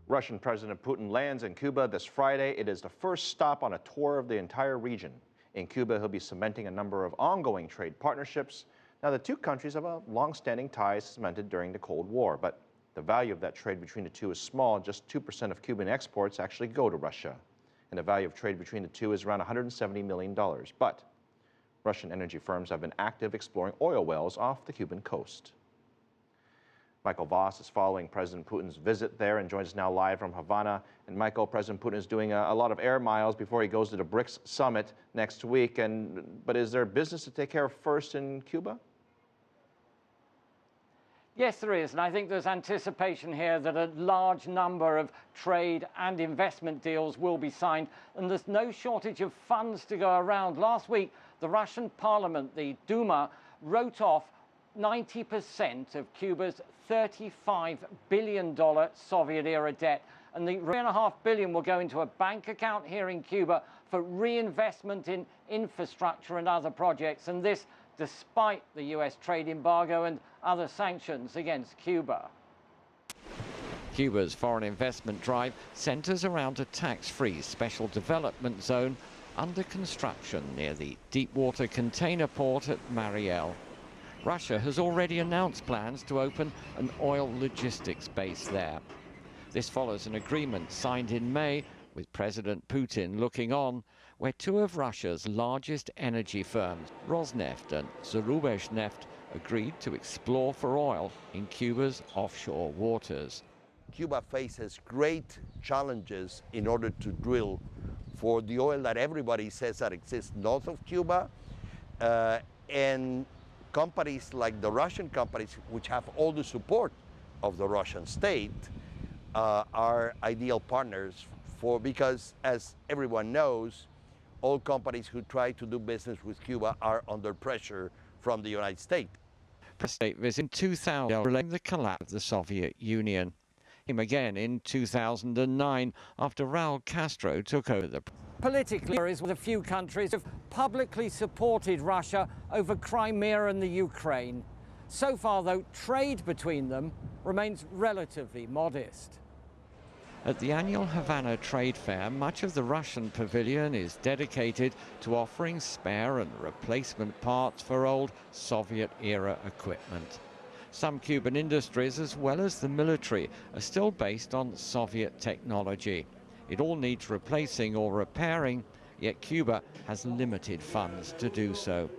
Russian President Putin lands in Cuba this Friday. It is the first stop on a tour of the entire region. In Cuba, he'll be cementing a number of ongoing trade partnerships. Now, the two countries have a long-standing ties cemented during the Cold War, but the value of that trade between the two is small. Just 2% of Cuban exports actually go to Russia. And the value of trade between the two is around $170 million. But Russian energy firms have been active exploring oil wells off the Cuban coast. Michael Voss is following President Putin's visit there and joins us now live from Havana. And Michael, President Putin is doing a lot of air miles before he goes to the BRICS summit next week. But is there business to take care of first in Cuba? Yes, there is, and I think there's anticipation here that a large number of trade and investment deals will be signed, and there's no shortage of funds to go around. Last week, the Russian parliament, the Duma, wrote off 90% of Cuba's $35 billion Soviet-era debt, and the $3.5 billion will go into a bank account here in Cuba for reinvestment in infrastructure and other projects, and this despite the US trade embargo and other sanctions against Cuba. Cuba's foreign investment drive centers around a tax-free special development zone under construction near the deepwater container port at Mariel. Russia has already announced plans to open an oil logistics base there. This follows an agreement signed in May with President Putin looking on, where two of Russia's largest energy firms, Rosneft and Zarubezhneft, agreed to explore for oil in Cuba's offshore waters. Cuba faces great challenges in order to drill for the oil that everybody says that exists north of Cuba, and companies like the Russian companies, which have all the support of the Russian state, are ideal partners because, as everyone knows, all companies who try to do business with Cuba are under pressure from the United States. President visit in 2000 relating the collapse of the Soviet Union. Him again in 2009 after Raul Castro took over the. Politically, there is one of the few countries that have publicly supported Russia over Crimea and the Ukraine. So far, though, trade between them remains relatively modest. At the annual Havana Trade Fair, much of the Russian pavilion is dedicated to offering spare and replacement parts for old Soviet-era equipment. Some Cuban industries, as well as the military, are still based on Soviet technology. It all needs replacing or repairing, yet Cuba has limited funds to do so.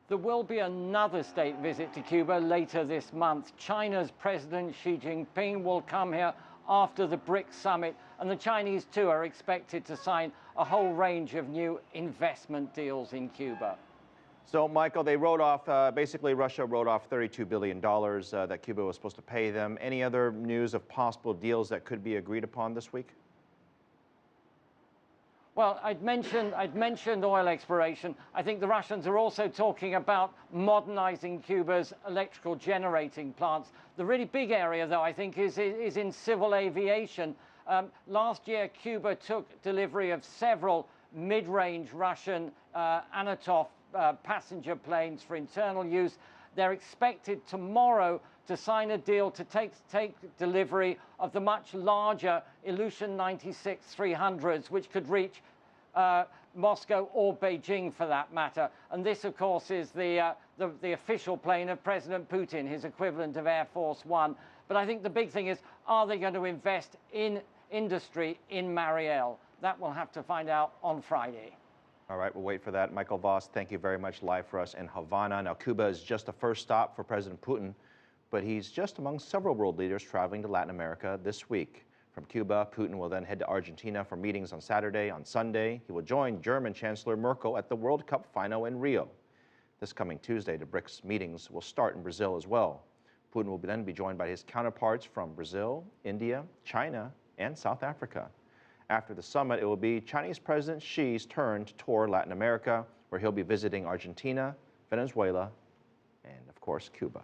There will be another state visit to Cuba later this month. China's President Xi Jinping will come here after the BRICS summit, and the Chinese too are expected to sign a whole range of new investment deals in Cuba. So, Michael, they wrote off, basically Russia wrote off $32 billion that Cuba was supposed to pay them. Any other news of possible deals that could be agreed upon this week? Well, I'd mentioned oil exploration. I think the Russians are also talking about modernizing Cuba's electrical generating plants. The really big area, though, I think, is in civil aviation. Last year, Cuba took delivery of several mid-range Russian Antonov passenger planes for internal use. They're expected tomorrow to sign a deal to take delivery of the much larger Ilyushin 96-300s, which could reach Moscow or Beijing for that matter. And this, of course, is the official plane of President Putin, his equivalent of Air Force One. But I think the big thing is, are they going to invest in industry in Mariel? That we'll have to find out on Friday. All right, we'll wait for that. Michael Voss, thank you very much live for us in Havana. Now, Cuba is just the first stop for President Putin, but he's just among several world leaders traveling to Latin America this week. From Cuba, Putin will then head to Argentina for meetings on Saturday. On Sunday, he will join German Chancellor Merkel at the World Cup final in Rio. This coming Tuesday, the BRICS meetings will start in Brazil as well. Putin will then be joined by his counterparts from Brazil, India, China, and South Africa. After the summit, it will be Chinese President Xi's turn to tour Latin America, where he'll be visiting Argentina, Venezuela, and of course, Cuba.